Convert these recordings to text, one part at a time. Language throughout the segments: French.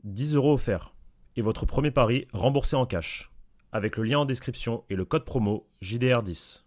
10 € offerts. Et votre premier pari remboursé en cash. Avec le lien en description et le code promo JDR10.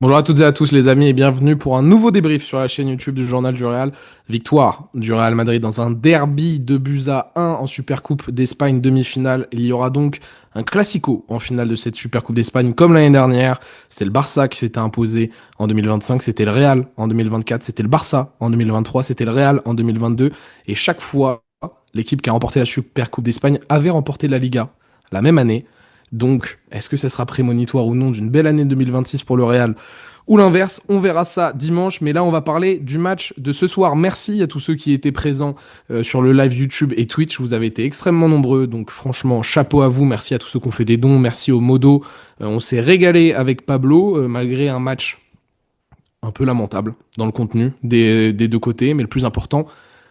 Bonjour à toutes et à tous les amis et bienvenue pour un nouveau débrief sur la chaîne YouTube du Journal du Real. Victoire du Real Madrid dans un derby de buts à 1 en Supercoupe d'Espagne demi-finale. Il y aura donc un classico en finale de cette Supercoupe d'Espagne comme l'année dernière. C'était le Barça qui s'était imposé en 2025, c'était le Real en 2024, c'était le Barça en 2023, c'était le Real en 2022. Et chaque fois, l'équipe qui a remporté la Supercoupe d'Espagne avait remporté la Liga la même année. Donc, est-ce que ça sera prémonitoire ou non d'une belle année 2026 pour le Real ou l'inverse? On verra ça dimanche, mais là on va parler du match de ce soir. Merci à tous ceux qui étaient présents sur le live YouTube et Twitch. Vous avez été extrêmement nombreux, donc franchement, chapeau à vous. Merci à tous ceux qui ont fait des dons, merci aux modos. On s'est régalé avec Pablo, malgré un match un peu lamentable dans le contenu des deux côtés, mais le plus important,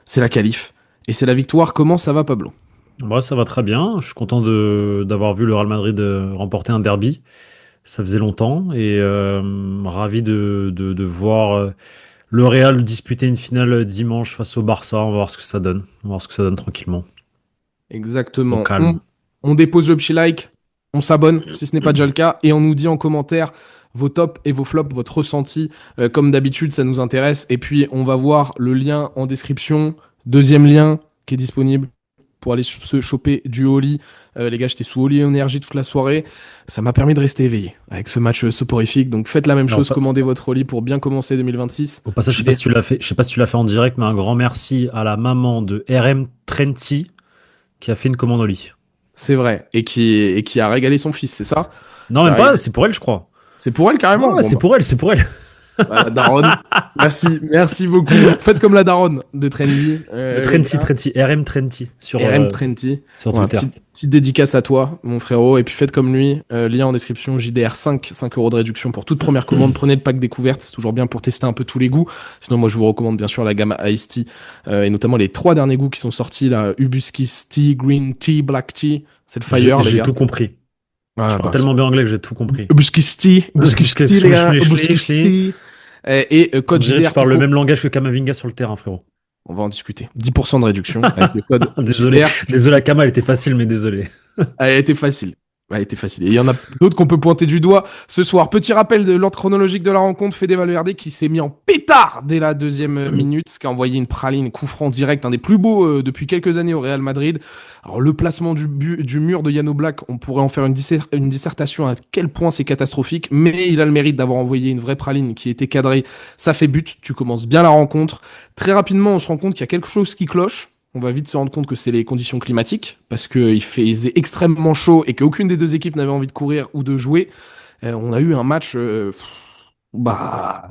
c'est la qualif. Et c'est la victoire. Comment ça va, Pablo? Moi, ça va très bien. Je suis content d'avoir vu le Real Madrid remporter un derby. Ça faisait longtemps et ravi de voir le Real disputer une finale dimanche face au Barça. On va voir ce que ça donne. On va voir ce que ça donne tranquillement. Exactement. Au calme. On dépose le petit like, on s'abonne si ce n'est pas déjà le cas et on nous dit en commentaire vos tops et vos flops, votre ressenti. Comme d'habitude, ça nous intéresse. Et puis, on va voir le lien en description. Deuxième lien qui est disponible pour aller se choper du Oli. Les gars, j'étais sous Oli Énergie toute la soirée. Ça m'a permis de rester éveillé avec ce match soporifique. Donc faites la même chose, commandez votre Oli pour bien commencer 2026. Au passage, je sais pas si tu l'as fait en direct, mais un grand merci à la maman de RM Trenti qui a fait une commande Oli. C'est vrai, et qui a régalé son fils, c'est ça? Non, même pas, c'est pour elle, je crois. C'est pour elle carrément? Ouais, c'est pour elle. Voilà, daronne. Merci beaucoup. Faites comme la daronne de Trendy. RM Trenti sur Trenti. sur Twitter. Petite dédicace à toi, mon frérot. Et puis faites comme lui. Lien en description, JDR5, 5 € de réduction pour toute première commande. Prenez le pack découverte, c'est toujours bien pour tester un peu tous les goûts. Sinon, moi, je vous recommande bien sûr la gamme Ice Tea et notamment les 3 derniers goûts qui sont sortis là, Hibiscus Tea, Green Tea, Black Tea. C'est le fire, les gars. J'ai tout compris. Je parle tellement bien anglais que j'ai tout compris. Hibiscus Tea, les gars. Hibiscus Tea. Et code JDR. Tu parles le même langage que Kamavinga sur le terrain, frérot. On va en discuter. 10% de réduction avec le code Désolé, la Kama, elle était facile, mais désolé. Elle était facile. Et il y en a d'autres qu'on peut pointer du doigt ce soir. Petit rappel de l'ordre chronologique de la rencontre. Fede Valverde qui s'est mis en pétard dès la deuxième minute, ce qui a envoyé une praline, coup franc direct, un des plus beaux depuis quelques années au Real Madrid. Alors le placement du mur de Jan Oblak, on pourrait en faire une dissertation à quel point c'est catastrophique, mais il a le mérite d'avoir envoyé une vraie praline qui était cadrée. Ça fait but, tu commences bien la rencontre. Très rapidement, on se rend compte qu'il y a quelque chose qui cloche. On va vite se rendre compte que c'est les conditions climatiques, parce qu'il faisait extrêmement chaud et qu'aucune des deux équipes n'avait envie de courir ou de jouer. On a eu un match,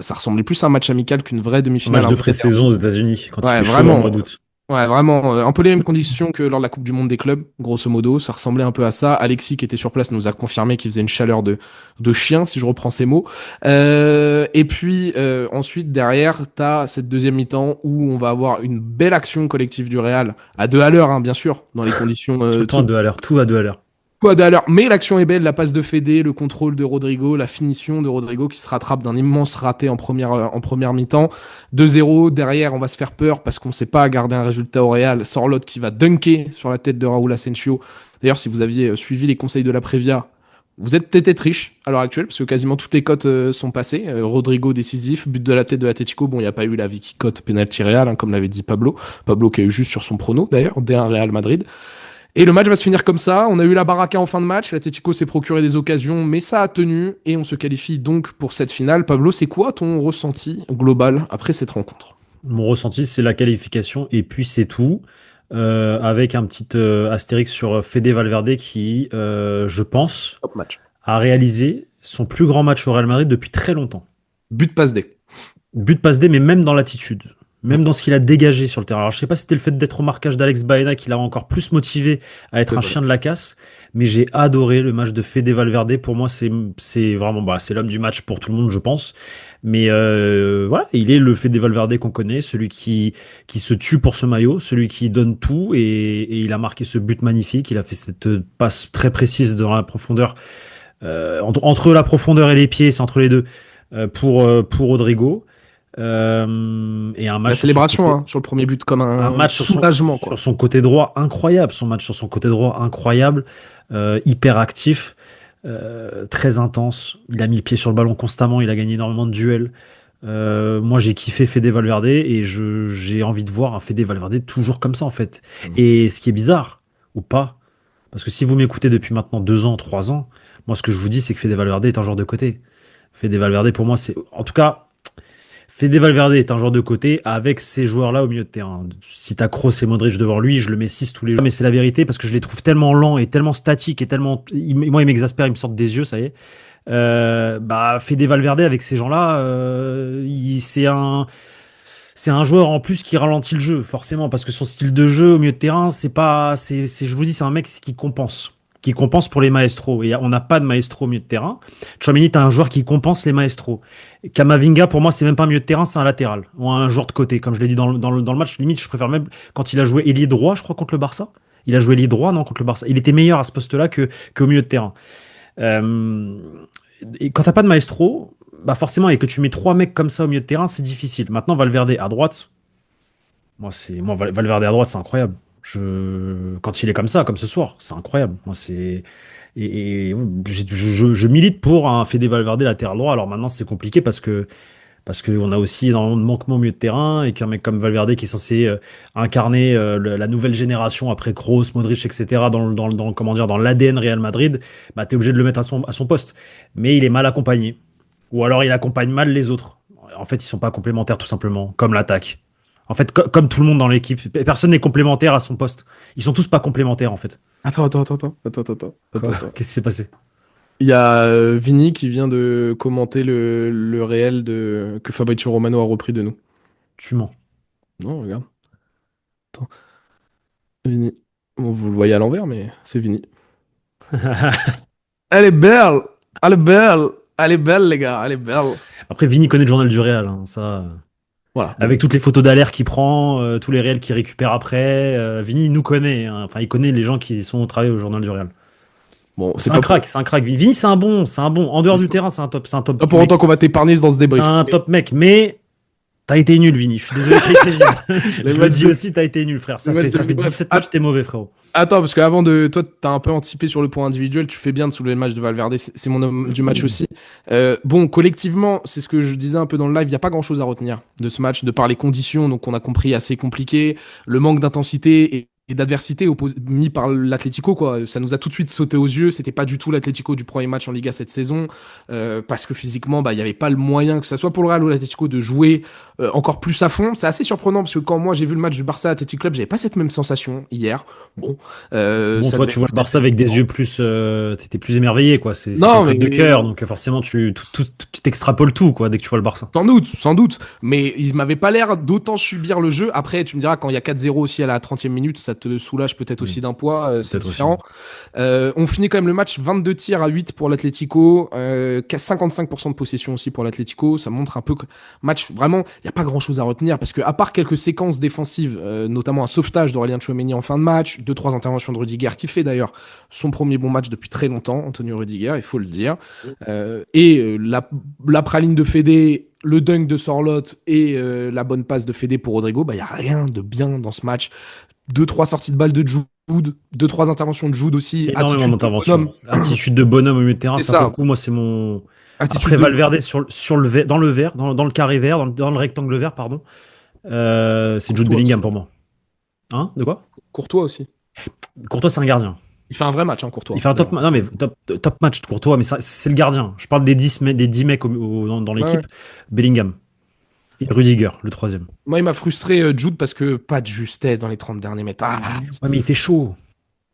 ça ressemblait plus à un match amical qu'une vraie demi-finale. Un match de pré-saison aux États-Unis, quand il fait chaud au mois d'août. Ouais, vraiment, un peu les mêmes conditions que lors de la Coupe du Monde des clubs, grosso modo, ça ressemblait un peu à ça. Alexis, qui était sur place, nous a confirmé qu'il faisait une chaleur de chien, si je reprends ses mots. Et puis, ensuite, derrière, t'as cette deuxième mi-temps où on va avoir une belle action collective du Real, à 2 à l'heure, hein, bien sûr, dans les conditions... tout le temps à 2 à l'heure, tout à 2 à l'heure. Mais l'action est belle, la passe de Fede, le contrôle de Rodrigo, la finition de Rodrigo qui se rattrape d'un immense raté en première mi-temps. 2-0, derrière on va se faire peur parce qu'on ne sait pas garder un résultat au Real. Sorloth qui va dunker sur la tête de Raúl Asensio. D'ailleurs, si vous aviez suivi les conseils de la Previa, vous êtes peut-être riche à l'heure actuelle parce que quasiment toutes les cotes sont passées. Rodrigo décisif, but de la tête de l'Atlético. Bon, il n'y a pas eu la Vicky cote penalty Real, hein, comme l'avait dit Pablo. Pablo qui a eu juste sur son prono d'ailleurs, dès un Real Madrid. Et le match va se finir comme ça. On a eu la baraka en fin de match. L'Atlético s'est procuré des occasions, mais ça a tenu. Et on se qualifie donc pour cette finale. Pablo, c'est quoi ton ressenti global après cette rencontre? Mon ressenti, c'est la qualification. Et puis, c'est tout. Avec un petit astérix sur Fede Valverde qui, je pense, a réalisé son plus grand match au Real Madrid depuis très longtemps. But passe D, mais même dans l'attitude. Même dans ce qu'il a dégagé sur le terrain. Alors, je sais pas si c'était le fait d'être au marquage d'Alex Baena qui l'a encore plus motivé à être un chien de la casse, mais j'ai adoré le match de Fede Valverde. Pour moi, c'est vraiment, c'est l'homme du match pour tout le monde, je pense. Mais voilà, il est le Fede Valverde qu'on connaît, celui qui se tue pour ce maillot, celui qui donne tout, et il a marqué ce but magnifique. Il a fait cette passe très précise dans la profondeur Entre la profondeur et les pieds, c'est entre les deux pour Rodrigo. Et un match La célébration sur le premier but comme un match soulagement sur son côté droit incroyable. Son match sur son côté droit incroyable, hyper actif, très intense. Il a mis le pied sur le ballon constamment. Il a gagné énormément de duels. Moi, j'ai kiffé Fede Valverde et j'ai envie de voir un Fede Valverde toujours comme ça en fait. Et ce qui est bizarre ou pas, parce que si vous m'écoutez depuis maintenant 2 ans, 3 ans, moi ce que je vous dis c'est que Fede Valverde est un joueur de côté. Fede Valverde pour moi c'est, en tout cas, Fede Valverde est un joueur de côté avec ces joueurs-là au milieu de terrain. Si t'as Kroos et Modric devant lui, je le mets 6 tous les jours. Mais c'est la vérité parce que je les trouve tellement lents et tellement statiques et tellement, moi ils m'exaspèrent, ils me sortent des yeux, ça y est. Fede Valverde avec ces gens-là, c'est un joueur en plus qui ralentit le jeu forcément parce que son style de jeu au milieu de terrain, je vous dis, c'est un mec qui compense pour les maestros et on n'a pas de maestro au milieu de terrain. Tchouaméni, t'as un joueur qui compense les maestros. Kamavinga, pour moi, c'est même pas un milieu de terrain, c'est un latéral ou un joueur de côté, comme je l'ai dit dans le match. Limite, je préfère même quand il a joué ailier droit, je crois contre le Barça. Il a joué ailier droit, non, contre le Barça. Il était meilleur à ce poste-là qu'au milieu de terrain. Et quand t'as pas de maestro, forcément, et que tu mets 3 mecs comme ça au milieu de terrain, c'est difficile. Maintenant, Valverde à droite, Valverde à droite, c'est incroyable. Quand il est comme ça, comme ce soir, c'est incroyable. Je milite pour un Fede Valverde latéral droit. Alors maintenant, c'est compliqué parce que on a aussi énormément de manquements au milieu de terrain et qu'un mec comme Valverde qui est censé incarner la nouvelle génération après Kroos, Modric, etc. dans l'ADN Real Madrid, t'es obligé de le mettre à son poste. Mais il est mal accompagné. Ou alors il accompagne mal les autres. En fait, ils sont pas complémentaires tout simplement, comme l'attaque. En fait, comme tout le monde dans l'équipe, personne n'est complémentaire à son poste. Ils sont tous pas complémentaires en fait. Attends. Qu'est-ce qui s'est passé? Il y a Vini qui vient de commenter le réel que Fabrizio Romano a repris de nous. Tu mens. Non, regarde. Attends. Vini. Bon, vous le voyez à l'envers, mais c'est Vini. Elle est belle! Elle est belle! Elle est belle, les gars! Elle est belle! Après, Vini connaît le journal du Real, hein, ça. Voilà. Avec toutes les photos d'alerte qu'il prend, tous les réels qu'il récupère après, Vini il nous connaît. Hein. Enfin, il connaît les gens qui sont au travail au journal du Real. Bon, c'est un crack. Vini, c'est un bon. En dehors du terrain, c'est un top. Pas pour autant qu'on va t'épargner dans ce débrief. Un top mec, mais t'as été nul, Vini. Je suis désolé, t'as été nul. Je le dis aussi, t'as été nul, frère. Ça fait 17 matchs, t'es mauvais, frérot. Attends, parce qu'avant de. Toi, t'as un peu anticipé sur le point individuel. Tu fais bien de soulever le match de Valverde. C'est mon homme du match aussi. Bon, collectivement, c'est ce que je disais un peu dans le live. Il n'y a pas grand chose à retenir de ce match, de par les conditions. Donc, on a compris assez compliqué. Le manque d'intensité et d'adversité mis par l'Atlético, quoi. Ça nous a tout de suite sauté aux yeux. C'était pas du tout l'Atlético du premier match en Liga cette saison, parce que physiquement, il y avait pas le moyen, que ça soit pour le Real ou l'Atlético, de jouer encore plus à fond. C'est assez surprenant parce que quand moi j'ai vu le match du Barça Athletic Club, j'avais pas cette même sensation hier. Bon, toi tu vois le Barça avec des yeux plus, t'étais plus émerveillé, quoi. C'est un club de cœur, donc forcément tu t'extrapoles tout, quoi, dès que tu vois le Barça. Sans doute. Mais il m'avait pas l'air d'autant subir le jeu. Après, tu me diras, quand il y a 4-0 aussi à la 30e minute, ça te soulage peut-être aussi d'un poids, c'est différent. On finit quand même le match 22 tirs à 8 pour l'Atlético, 55% de possession aussi pour l'Atlético. Ça montre un peu que match, vraiment, il n'y a pas grand-chose à retenir parce que à part quelques séquences défensives, notamment un sauvetage d'Aurélien Tchouaméni en fin de match, 2-3 interventions de Rudiger qui fait d'ailleurs son premier bon match depuis très longtemps, Antonio Rudiger, il faut le dire. La praline de Fede, le dunk de Sorloth et la bonne passe de Fede pour Rodrigo, il n'y a rien de bien dans ce match. 2-3 sorties de balles de Jude, 2-3 interventions de Jude aussi. Énormément d'interventions. Attitude de bonhomme au milieu de terrain, ça pour le coup, moi c'est mon... Après Valverde dans le carré vert, dans le rectangle vert, pardon. C'est Jude Bellingham aussi. Pour moi. Hein? De quoi? Courtois aussi. Courtois, c'est un gardien. Il fait un vrai match, hein, Courtois. Il fait un top match de Courtois, mais c'est le gardien. Je parle des 10 mecs dans l'équipe. Ouais. Bellingham. Et Rudiger, le troisième. Moi, il m'a frustré, Jude, parce que pas de justesse dans les 30 derniers mètres. Ouais, mais il fait chaud.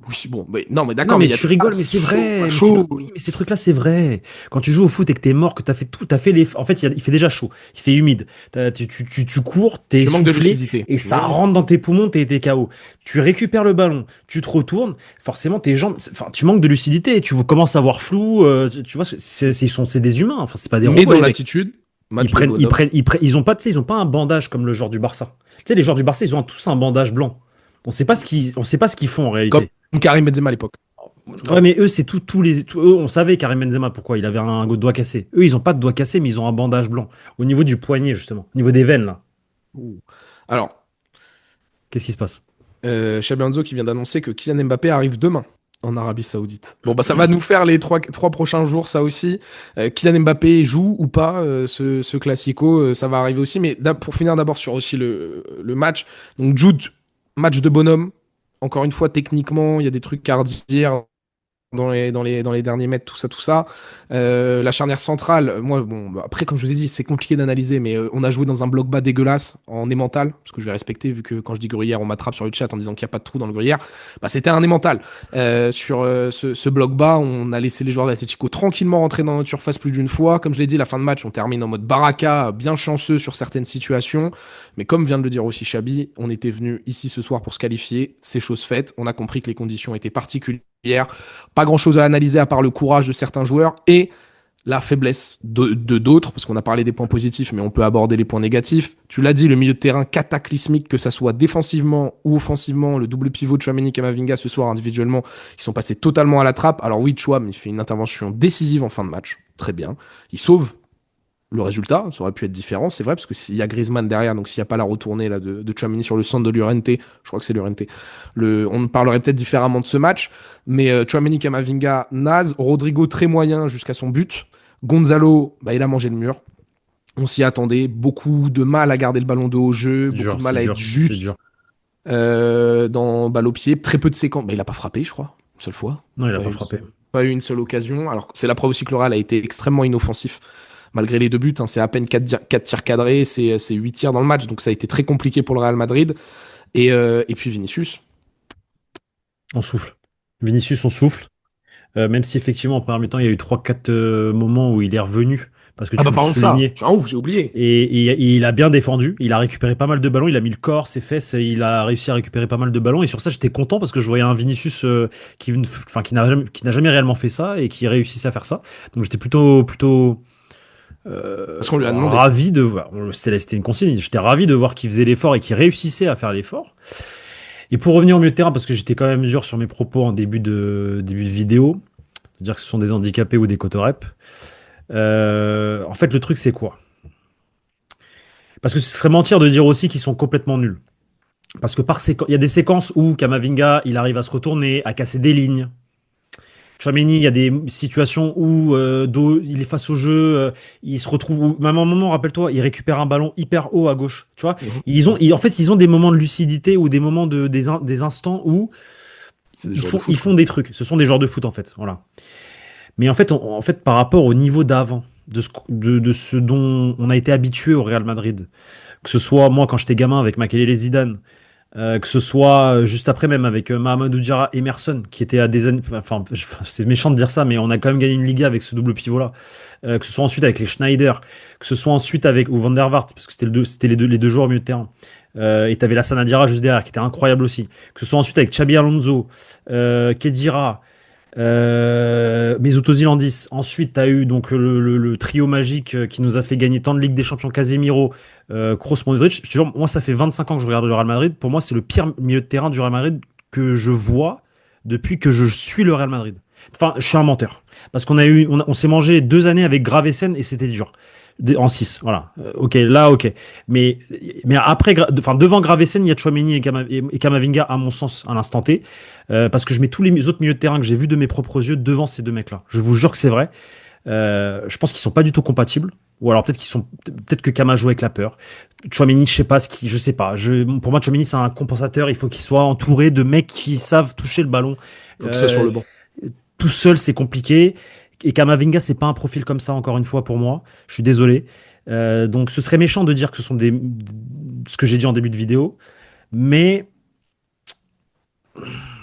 Oui, bon, mais non, mais d'accord. Mais tu rigoles, mais c'est vrai. Oui, mais ces trucs-là, c'est vrai. Quand tu joues au foot et que t'es mort, que t'as fait tout, en fait, il fait déjà chaud, il fait humide. Tu cours, t'es essoufflé et ça rentre dans tes poumons, t'es KO. Tu récupères le ballon, tu te retournes, forcément tes jambes, tu manques de lucidité, tu commences à voir flou. Tu vois, c'est des humains. Enfin, c'est pas des robots. Mais dans l'attitude. Ils ont pas un bandage comme le joueur du Barça. Tu sais, les joueurs du Barça, ils ont tous un bandage blanc. On sait pas ce qu'ils font en réalité. Comme Karim Benzema à l'époque. Ouais, mais eux, c'est eux, on savait Karim Benzema pourquoi il avait un doigt cassé. Eux, ils ont pas de doigt cassé, mais ils ont un bandage blanc au niveau du poignet justement, au niveau des veines là. Ouh. Alors, Qu'est-ce qui se passe? Xabi Alonso qui vient d'annoncer que Kylian Mbappé arrive demain en Arabie Saoudite. Bon, bah ça va nous faire les trois prochains jours, ça aussi. Kylian Mbappé joue ou pas ce Classico, ça va arriver aussi. Mais pour finir d'abord sur aussi le match. Donc Jude, match de bonhomme. Encore une fois, techniquement, il y a des trucs à redire dans les derniers mètres, tout ça, tout ça. La charnière centrale, moi, bon, bah, après, comme je vous ai dit, c'est compliqué d'analyser, mais on a joué dans un bloc bas dégueulasse en émental, parce que je vais respecter, vu que quand je dis gruyère, on m'attrape sur le chat en disant qu'il n'y a pas de trou dans le gruyère. Bah, c'était un émental. Sur ce bloc bas, on a laissé les joueurs d'Atletico tranquillement rentrer dans notre surface plus d'une fois. Comme je l'ai dit, la fin de match, on termine en mode baraka, bien chanceux sur certaines situations. Mais comme vient de le dire aussi Chabi, on était venu ici ce soir pour se qualifier. C'est chose faite. On a compris que les conditions étaient particulières. Pas grand chose à analyser à part le courage de certains joueurs et la faiblesse de d'autres, parce qu'on a parlé des points positifs, mais on peut aborder les points négatifs. Tu l'as dit, le milieu de terrain cataclysmique, que ça soit défensivement ou offensivement, le double pivot de Tchouaméni et Camavinga ce soir individuellement, ils sont passés totalement à la trappe. Alors oui, Tchouam, il fait une intervention décisive en fin de match, très bien. Il sauve le résultat, ça aurait pu être différent, c'est vrai, parce que s'il y a Griezmann derrière, donc s'il n'y a pas la retournée là, de Tchouaméni sur le centre de Llorente, je crois que c'est Llorente, on parlerait peut-être différemment de ce match, mais Tchouaméni, Camavinga, naze, Rodrigo très moyen jusqu'à son but, Gonzalo, bah, il a mangé le mur, on s'y attendait, beaucoup de mal à garder le ballon de haut jeu, beaucoup de mal à être juste dans balle au pied, très peu de séquences, bah, il n'a pas frappé, je crois, une seule fois. Non, il n'a pas frappé. Pas eu une seule occasion, alors c'est la preuve aussi que le Real a été extrêmement inoffensif. Malgré les 2 buts, hein, c'est à peine 4 tirs cadrés, c'est 8 tirs dans le match, donc ça a été très compliqué pour le Real Madrid. Et puis Vinicius. On souffle. Vinicius, on souffle. Même si effectivement, en première mi-temps, il y a eu 3-4 moments où il est revenu. Parce que tu le soulignais. J'ai oublié. Et il a bien défendu. Il a récupéré pas mal de ballons. Il a mis le corps, ses fesses. Et il a réussi à récupérer pas mal de ballons. Et sur ça, j'étais content parce que je voyais un Vinicius qui n'a jamais réellement fait ça et qui réussissait à faire ça. Donc j'étais plutôt parce qu'on lui a demandé. Ravi de voir. C'était une consigne. J'étais ravi de voir qu'il faisait l'effort et qu'il réussissait à faire l'effort. Et pour revenir au milieu de terrain, parce que j'étais quand même dur sur mes propos en début de vidéo, de dire que ce sont des handicapés ou des cotorep. En fait, le truc, c'est quoi? Parce que ce serait mentir de dire aussi qu'ils sont complètement nuls. Parce que il y a des séquences où Camavinga, il arrive à se retourner, à casser des lignes. Tchouaméni, il y a des situations où il est face au jeu, il se retrouve. Même à un moment, rappelle-toi, il récupère un ballon hyper haut à gauche. Tu vois, en fait, ils ont des moments de lucidité ou des moments des instants où ils font des trucs. Ce sont des joueurs de foot en fait. Voilà. Mais en fait, par rapport au niveau d'avant, de ce dont on a été habitué au Real Madrid, que ce soit moi quand j'étais gamin avec Makelele Zidane. Que ce soit juste après même avec Mahamadou Diarra, Emerson, qui était à des années, enfin c'est méchant de dire ça, mais on a quand même gagné une Liga avec ce double pivot là. Que ce soit ensuite avec les Schneider, que ce soit ensuite avec ou Van der Vaart, parce que c'était les deux joueurs au milieu de terrain. Et t'avais la Sanadiara juste derrière, qui était incroyable aussi. Que ce soit ensuite avec Xabi Alonso, Khedira, Mesut Ozil. Ensuite, t'as eu donc le trio magique qui nous a fait gagner tant de Ligue des Champions, Casemiro, Kroos, Modric. Je te jure, moi, ça fait 25 ans que je regarde le Real Madrid. Pour moi, c'est le pire milieu de terrain du Real Madrid que je vois depuis que je suis le Real Madrid. Enfin, je suis un menteur. Parce on s'est mangé 2 années avec Gravesen et c'était dur. En 6, voilà. Ok. Mais après, devant Gravesen, il y a Tchouaméni et Camavinga, à mon sens, à l'instant T. Parce que je mets tous les autres milieux de terrain que j'ai vus de mes propres yeux devant ces 2 mecs-là. Je vous jure que c'est vrai. Je pense qu'ils sont pas du tout compatibles. Ou alors peut-être que Kama joue avec la peur. Tchouaméni, je sais pas. Pour moi, Tchouaméni, c'est un compensateur. Il faut qu'il soit entouré de mecs qui savent toucher le ballon. Donc ça sur le banc. Tout seul, c'est compliqué. Et Camavinga, c'est pas un profil comme ça, encore une fois, pour moi. Je suis désolé. Donc, ce serait méchant de dire que ce sont ce que j'ai dit en début de vidéo. Mais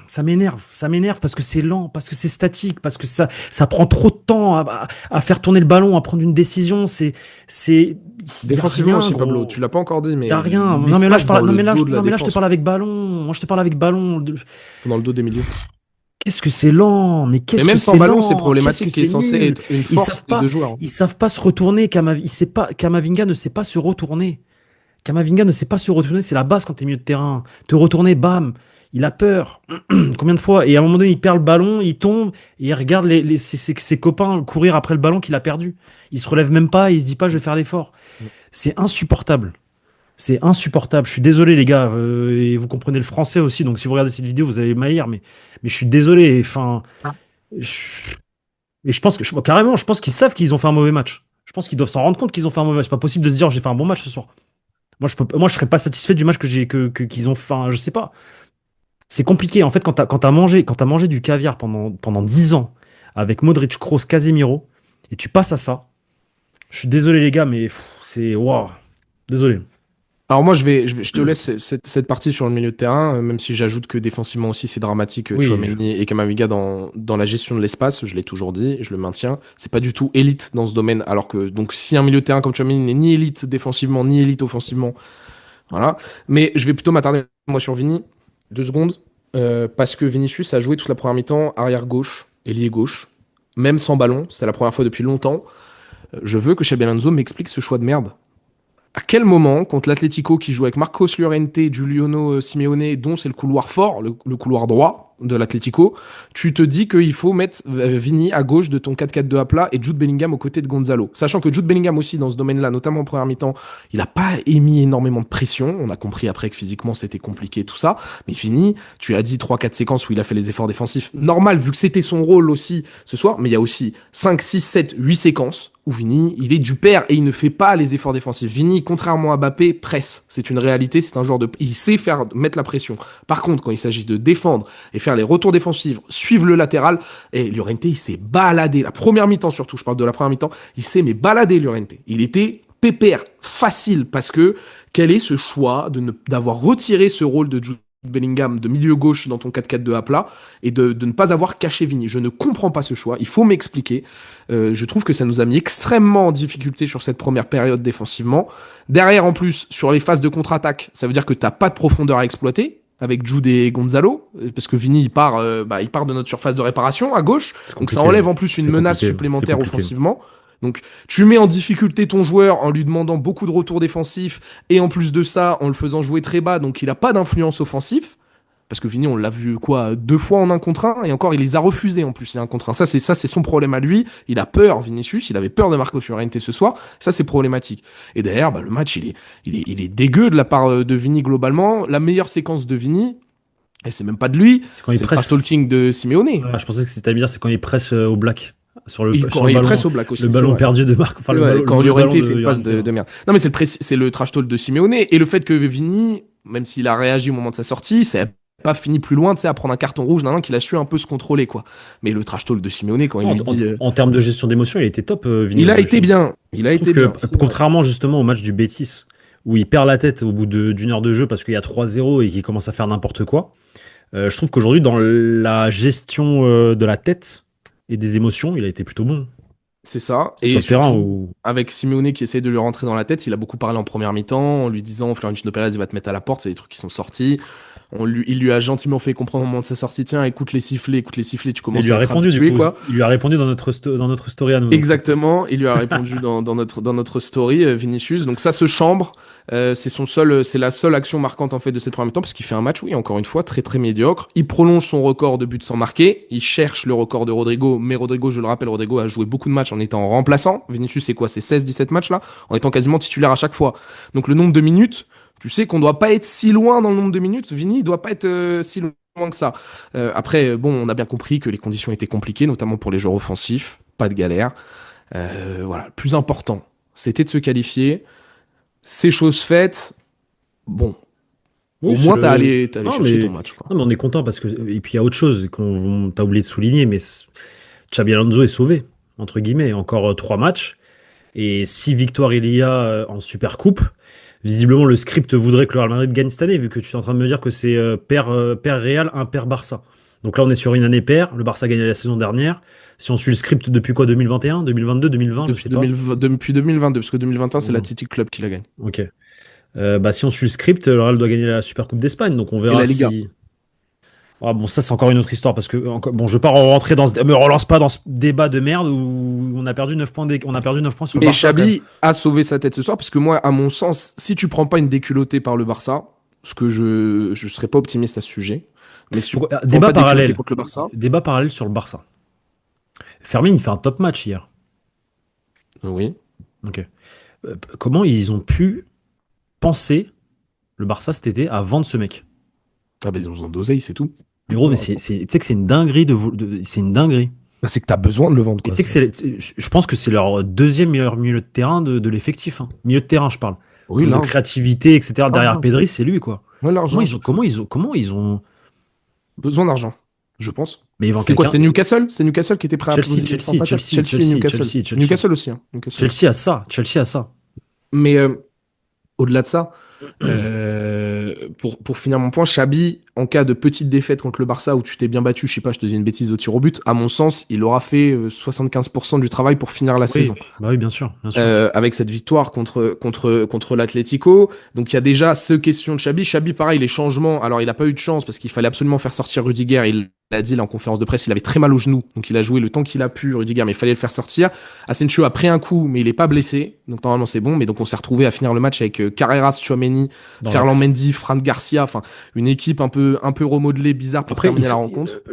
ça m'énerve parce que c'est lent, parce que c'est statique, parce que ça prend trop de temps à faire tourner le ballon, à prendre une décision. Défensivement aussi, Pablo. Tu l'as pas encore dit, mais y a rien. Non mais là, je te parle avec ballon. Moi, je te parle avec ballon. Dans le dos des milieux. Qu'est-ce que c'est lent, mais qu'est-ce que c'est lent. Même sans ballon, c'est problématique, qui est censé être une force des 2 joueurs. Ils savent pas se retourner. Camavinga ne sait pas se retourner. Camavinga ne sait pas se retourner. C'est la base quand t'es milieu de terrain. Te retourner, bam. Il a peur. Combien de fois? Et à un moment donné, il perd le ballon, il tombe, et il regarde ses copains courir après le ballon qu'il a perdu. Il se relève même pas, il se dit pas, je vais faire l'effort. C'est insupportable. C'est insupportable. Je suis désolé, les gars. Et vous comprenez le français aussi, donc si vous regardez cette vidéo, vous allez maillir, mais je suis désolé. Enfin, je, et je pense que, carrément, je pense qu'ils savent qu'ils ont fait un mauvais match. Je pense qu'ils doivent s'en rendre compte qu'ils ont fait un mauvais match. C'est pas possible de se dire, j'ai fait un bon match ce soir. Moi, je serais pas satisfait du match qu'ils ont fait. Enfin, je sais pas. C'est compliqué. En fait, quand t'as mangé du caviar pendant 10 ans avec Modric, Kroos, Casemiro, et tu passes à ça, je suis désolé, les gars, mais c'est, waouh. Désolé. Alors moi, je te laisse cette partie sur le milieu de terrain, même si j'ajoute que défensivement aussi, c'est dramatique. Oui. Tchouaméni et Kamavinga dans la gestion de l'espace, je l'ai toujours dit, je le maintiens. C'est pas du tout élite dans ce domaine, alors que donc si un milieu de terrain comme Tchouaméni n'est ni élite défensivement, ni élite offensivement, voilà. Mais je vais plutôt m'attarder moi sur Vini, 2 secondes, parce que Vinicius a joué toute la première mi-temps arrière gauche, ailier gauche, même sans ballon, c'était la première fois depuis longtemps. Je veux que Xabi Alonso m'explique ce choix de merde. À quel moment, contre l'Atlético qui joue avec Marcos Llorente, Giuliano Simeone, dont c'est le couloir fort, le couloir droit de l'Atlético, tu te dis qu'il faut mettre Vini à gauche de ton 4-4-2 à plat et Jude Bellingham aux côtés de Gonzalo. Sachant que Jude Bellingham aussi, dans ce domaine-là, notamment en première mi-temps, il n'a pas émis énormément de pression. On a compris après que physiquement c'était compliqué tout ça. Mais Vini, tu as dit 3-4 séquences où il a fait les efforts défensifs. Normal, vu que c'était son rôle aussi ce soir, mais il y a aussi 5, 6, 7, 8 séquences où Vini, il est du père et il ne fait pas les efforts défensifs. Vini, contrairement à Mbappé, presse. C'est une réalité, c'est un joueur de... Il sait mettre la pression. Par contre, quand il s'agit de défendre et faire les retours défensifs, suivre le latéral, et Llorente, il s'est baladé. La première mi-temps surtout, je parle de la première mi-temps, il s'est baladé Llorente. Il était pépère, facile, parce que quel est ce choix d'avoir retiré ce rôle de Jude Bellingham de milieu gauche dans ton 4-4-2 à plat et de ne pas avoir caché Vini. Je ne comprends pas ce choix, il faut m'expliquer. Je trouve que ça nous a mis extrêmement en difficulté sur cette première période défensivement. Derrière, en plus, sur les phases de contre-attaque, ça veut dire que t'as pas de profondeur à exploiter avec Jude et Gonzalo, parce que Vini il part de notre surface de réparation à gauche, donc ça enlève en plus une menace supplémentaire offensivement. Donc tu mets en difficulté ton joueur en lui demandant beaucoup de retours défensifs et en plus de ça en le faisant jouer très bas, donc il n'a pas d'influence offensive. Parce que Vini, on l'a vu 2 fois en 1 contre 1 et encore il les a refusés en plus, il y a 1 contre 1. Ça c'est son problème à lui. Il a peur, Vinicius, il avait peur de Marco Llorente ce soir. Ça c'est problématique. Et derrière, le match il est dégueu de la part de Vini globalement. La meilleure séquence de Vini, et c'est même pas de lui, c'est quand il presse. Le trash-talking de Simeone. Je pensais que c'était à dire, c'est quand il presse au black. Sur le quand il presse au black aussi. Le ballon perdu de Marc. Enfin, quand Llorente fait une passe de merde. Non, mais c'est le trash talk de Simeone. Et le fait que Vini, même s'il a réagi au moment de sa sortie, c'est pas fini plus loin, à prendre un carton rouge qu'il a su un peu se contrôler, quoi. Mais le trash talk de Simeone, quand il lui dit. En termes de gestion d'émotion, il était top, Vini. Il a été bien. Contrairement justement au match du Betis, où il perd la tête au bout d'une heure de jeu parce qu'il y a 3-0 et qu'il commence à faire n'importe quoi, je trouve qu'aujourd'hui, dans la gestion de la tête et des émotions, il a été plutôt bon. C'est ça. Et sur le terrain avec Simeone qui essaie de lui rentrer dans la tête, il a beaucoup parlé en première mi-temps en lui disant Florentino Pérez il va te mettre à la porte, c'est des trucs qui sont sortis. Il lui a gentiment fait comprendre au moment de sa sortie, tiens, écoute les sifflets, tu commences à être habitué, quoi. Il lui a répondu dans notre story à nous. Exactement, il lui a répondu dans notre story, Vinicius. Donc ça se chambre, c'est la seule action marquante en fait de cette première mi-temps parce qu'il fait un match, oui, encore une fois, très très médiocre. Il prolonge son record de buts sans marquer, il cherche le record de Rodrigo, mais Rodrigo, je le rappelle, a joué beaucoup de matchs en étant remplaçant. Vinicius, c'est quoi, c'est 16-17 matchs là, en étant quasiment titulaire à chaque fois. Donc le nombre de minutes, tu sais qu'on doit pas être si loin dans le nombre de minutes. Vini doit pas être si loin que ça. Après, on a bien compris que les conditions étaient compliquées, notamment pour les joueurs offensifs. Pas de galère. Voilà. Le plus important, c'était de se qualifier. C'est chose faite. Bon. Oui, au moins, t'as allé chercher ton match, quoi. Non, mais on est content parce que. Et puis, il y a autre chose t'as oublié de souligner, mais Xabi Alonso est sauvé, entre guillemets. Encore 3 matchs. Et 6 victoires il y a en Supercoupe. Visiblement, le script voudrait que le Real Madrid gagne cette année, vu que tu es en train de me dire que c'est pair Real, impair Barça. Donc là, on est sur une année paire. Le Barça a gagné la saison dernière. Si on suit le script depuis quoi, 2021, 2022, 2020, je sais pas. Depuis 2022, parce que 2021, c'est l'Athletic Club qui la gagne. Ok. Si on suit le script, le Real doit gagner la Supercoupe d'Espagne. Donc on verra. Et la Liga. Ah bon, ça c'est encore une autre histoire parce que je vais pas rentrer me relance pas dans ce débat de merde où on a perdu 9 points sur le Barça. Mais Xabi a sauvé sa tête ce soir parce que moi, à mon sens, si tu prends pas une déculottée par le Barça, ce que je serais pas optimiste à ce sujet, Mais sur Débat parallèle. contre le Barça. Débat parallèle sur le Barça. Fermin, il fait un top match hier. Oui. Ok. Comment ils ont pu penser, le Barça cet été, à vendre ce mec? Ah bah ils ont besoin d'oseille, c'est tout. Mais gros, mais tu sais que c'est une dinguerie c'est une dinguerie. Bah, c'est que t'as besoin de le vendre, Et quoi. tu sais que je pense que c'est leur deuxième meilleur milieu de terrain de l'effectif. Hein. Milieu de terrain, je parle. Oui, De là. créativité, etc. Derrière non, Pedri, c'est lui, quoi. Ouais, l'argent. Comment ils ont. Besoin d'argent, je pense. Mais ils vendent C'était quoi? quelqu'un. C'était Newcastle? C'était Newcastle qui était prêt à poser Chelsea, 100 patates. Chelsea. Newcastle aussi. Hein. Chelsea a ça. Chelsea a ça. Mais au-delà de ça, pour finir mon point, Xabi, en cas de petite défaite contre le Barça où tu t'es bien battu, je sais pas, je te dis une bêtise au tir au but, à mon sens, il aura fait 75% du travail pour finir la saison. Bah oui, bien sûr. Avec cette victoire contre l'Atlético. Donc il y a déjà ce question de Xabi. Xabi, pareil, les changements. Alors il a pas eu de chance parce qu'il fallait absolument faire sortir Rudiger. Il l'a dit là en conférence de presse, il avait très mal au genou. Donc il a joué le temps qu'il a pu, Rudiger, mais il fallait le faire sortir. Asensio a pris un coup, mais il est pas blessé. Donc normalement c'est bon. Mais donc on s'est retrouvé à finir le match avec Carreras, Tchouaméni, Ferland Mendy, Fran Garcia. Enfin une équipe un peu remodelée, bizarre pour terminer la rencontre.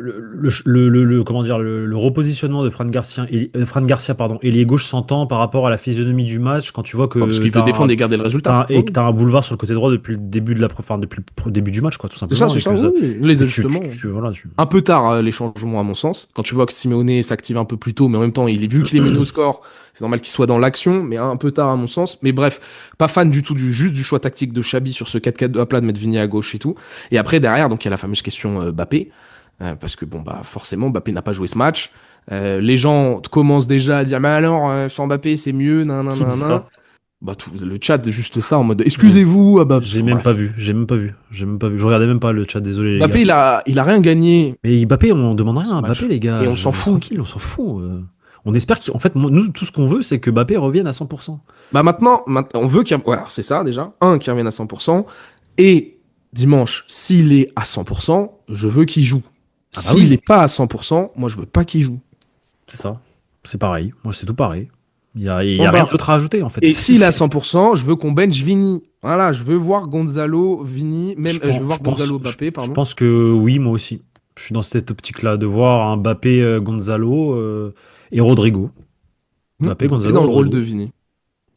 Comment dire, le repositionnement de Fran Garcia, ailier gauche s'entend par rapport à la physionomie du match quand tu vois que parce qu'il veut défendre et garder le résultat. Et que t'as un boulevard sur le côté droit depuis le début depuis le début du match, quoi, tout simplement. C'est ça, oui. Les ajustements. Un peu tard, les changements, à mon sens. Quand tu vois que Simeone s'active un peu plus tôt, mais en même temps, vu qu'il est mené au score, c'est normal qu'il soit dans l'action, mais un peu tard, à mon sens. Mais bref, pas fan du tout juste du choix tactique de Xabi sur ce 4-4 de plat de mettre Vigny à gauche et tout. Et après, derrière, donc il y a la fameuse question Mbappé. Parce que forcément, Mbappé n'a pas joué ce match. Les gens commencent déjà à dire, mais alors, sans Mbappé, c'est mieux, le chat, juste ça, en mode, excusez-vous. J'ai même pas vu. Je regardais même pas le chat, désolé les Mbappé, gars. il a rien gagné. Mais Mbappé, on demande rien à Mbappé, les gars. Et on s'en fout. Tranquille, on s'en fout. On espère qu'en fait, nous, tout ce qu'on veut, c'est que Mbappé revienne à 100%. Maintenant, on veut qu'il voilà, c'est ça, déjà. Qu'il revienne à 100%. Et dimanche, s'il est à 100%, je veux qu'il joue. S'il n'est pas à 100%, moi, je veux pas qu'il joue. C'est ça. C'est pareil. Moi, c'est tout pareil. Il y a rien d'autre à ajouter, en fait. Et s'il est à 100%, je veux qu'on bench Vini. Voilà, je veux voir Gonzalo, Vini, même je veux voir Gonzalo, Mbappé, pardon. Je pense que oui, moi aussi. Je suis dans cette optique-là de voir un Mbappé, Gonzalo et Rodrigo. Mbappé, Gonzalo. Et dans le rôle de Vini.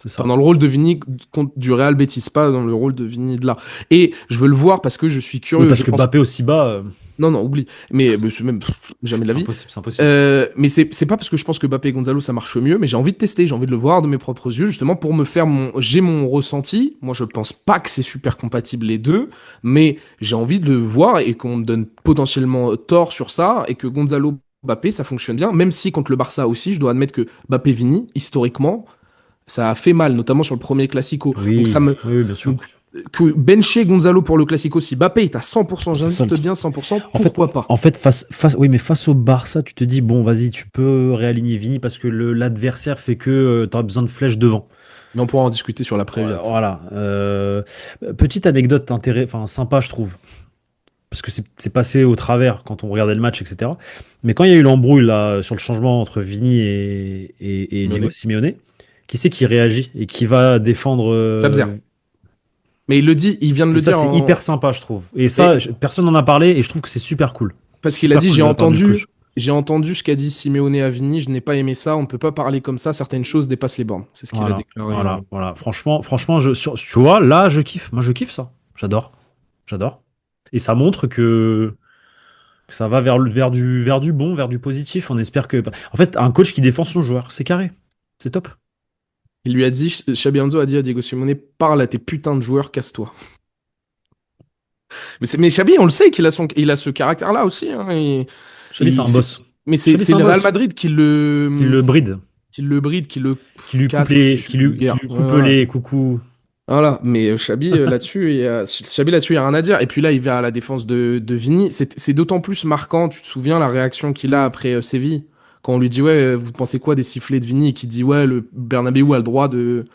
C'est ça. Dans le rôle de Vini du Real Betis, pas dans le rôle de Vini de là. Et je veux le voir parce que je suis curieux. Oui, parce que Mbappé aussi bas. Non, oublie. Mais c'est même jamais de la vie. C'est impossible. Mais c'est pas parce que je pense que Mbappé et Gonzalo ça marche mieux, mais j'ai envie de tester, j'ai envie de le voir de mes propres yeux, justement pour me faire j'ai mon ressenti. Moi, je pense pas que c'est super compatible les deux, mais j'ai envie de le voir et qu'on me donne potentiellement tort sur ça et que Gonzalo Mbappé ça fonctionne bien, même si contre le Barça aussi, je dois admettre que Mbappé Vini historiquement ça a fait mal, notamment sur le premier Classico. Oui, donc oui, bien sûr. Donc, que bencher Gonzalo pour le Classico, si Mbappé est à 100%, j'insiste bien 100%, pourquoi pas? En fait, face au Barça, tu te dis, bon, vas-y, tu peux réaligner Vini parce que l'adversaire fait que tu as besoin de flèches devant. Mais on pourra en discuter sur la préviate. Voilà. Petite anecdote sympa, je trouve. Parce que c'est passé au travers quand on regardait le match, etc. Mais quand il y a eu l'embrouille là, sur le changement entre Vini et Diego Simeone, qui c'est qui réagit et qui va défendre Mais il vient de le dire. C'est hyper sympa, je trouve. Et ça, personne n'en a parlé et je trouve que c'est super cool. Parce qu'il a dit, j'ai entendu ce qu'a dit Simeone à Vini, je n'ai pas aimé ça, on ne peut pas parler comme ça, certaines choses dépassent les bornes. C'est ce qu'il a déclaré. Voilà. Franchement, tu vois, là, je kiffe. Moi, je kiffe ça. J'adore. Et ça montre que ça va vers du bon, vers du positif. On espère que... En fait, un coach qui défend son joueur, c'est carré. C'est top. Il lui a dit, Xabi Alonso a dit à Diego Simeone, parle à tes putains de joueurs, casse-toi. Mais Xabi, on le sait qu'il a ce caractère-là aussi. Hein, Xabi, c'est un boss. Mais c'est le Real Madrid qui le bride. Qui le bride, qui lui coupe les coucous. Voilà, mais Xabi là-dessus, il y a rien à dire. Et puis là, il va à la défense de Vini. C'est d'autant plus marquant, tu te souviens, la réaction qu'il a après Séville quand on lui dit, ouais, vous pensez quoi des sifflets de Vini? Et qu'il dit, ouais, le Bernabéu a le droit de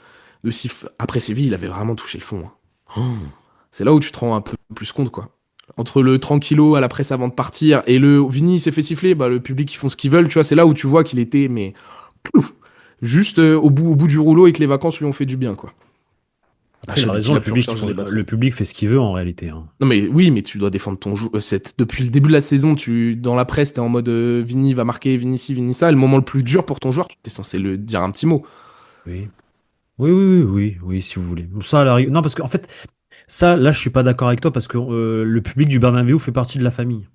siffler. Après Séville, il avait vraiment touché le fond. Hein. C'est là où tu te rends un peu plus compte, quoi. Entre le tranquillo à la presse avant de partir et le Vini s'est fait siffler, le public, ils font ce qu'ils veulent, tu vois. C'est là où tu vois qu'il était, juste au bout du rouleau et que les vacances lui ont fait du bien, quoi. Après, il a raison, le public fait ce qu'il veut en réalité. Hein. Non mais oui, mais tu dois défendre ton jeu. Depuis le début de la saison, dans la presse, t'es en mode Vini va marquer, Vini ci, Vini ça. Et le moment le plus dur pour ton joueur, tu es censé le dire un petit mot. Oui. Oui, si vous voulez. Ça, non, parce qu'en fait, ça, là, je suis pas d'accord avec toi parce que le public du Bernabéu fait partie de la famille.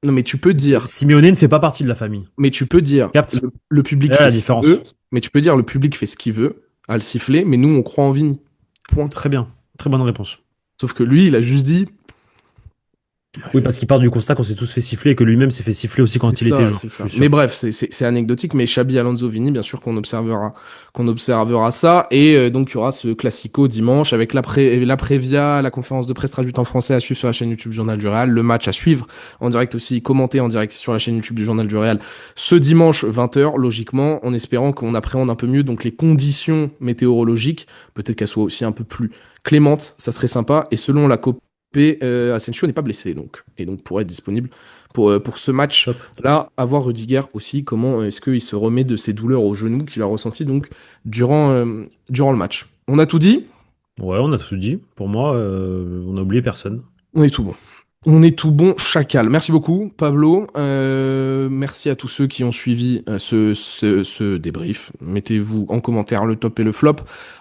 Non mais tu peux dire. Simeone ne fait pas partie de la famille. Mais tu peux dire. Capte. Le public fait ce qu'il veut. Mais tu peux dire le public fait ce qu'il veut, à le siffler, mais nous on croit en Vini. Point. Très bien. Très bonne réponse. Sauf que lui, il a juste dit. Oui, parce qu'il part du constat qu'on s'est tous fait siffler et que lui-même s'est fait siffler aussi quand il était joueur. Mais bref, c'est anecdotique. Mais Xabi, Alonso, Vini, bien sûr qu'on observera ça. Et donc il y aura ce classico dimanche avec la prévia, la conférence de presse traduite en français à suivre sur la chaîne YouTube du Journal du Real, le match à suivre en direct aussi, commenté en direct sur la chaîne YouTube du Journal du Real ce dimanche 20h, logiquement, en espérant qu'on appréhende un peu mieux donc les conditions météorologiques. Peut-être qu'elles soient aussi un peu plus clémentes, ça serait sympa. Et selon la COP, Asensio n'est pas blessé donc pourrait être disponible pour ce match là. À voir Rudiger aussi, comment est-ce qu'il se remet de ses douleurs au genou qu'il a ressenti donc durant le match. On a tout dit. Ouais, on a tout dit. Pour moi, on n'a oublié personne. On est tout bon, chacal. Merci beaucoup, Pablo. Merci à tous ceux qui ont suivi ce débrief. Mettez-vous en commentaire le top et le flop.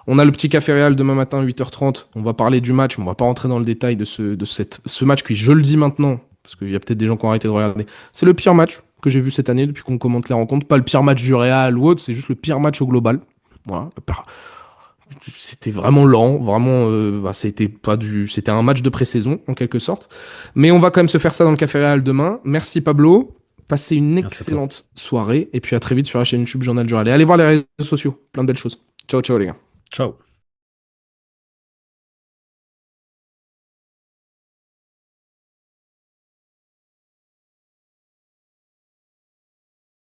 On a le petit café réal demain matin, 8h30. On va parler du match, mais on va pas rentrer dans le détail de ce match qui, je le dis maintenant, parce qu'il y a peut-être des gens qui ont arrêté de regarder. C'est le pire match que j'ai vu cette année depuis qu'on commente les rencontres. Pas le pire match du Real ou autre, c'est juste le pire match au global. Voilà. C'était vraiment lent, vraiment. C'était un match de pré-saison en quelque sorte. Mais on va quand même se faire ça dans le Café Réal demain. Merci Pablo. Passez une excellente soirée et puis à très vite sur la chaîne YouTube Journal du Real. Et allez voir les réseaux sociaux, plein de belles choses. Ciao les gars. Ciao.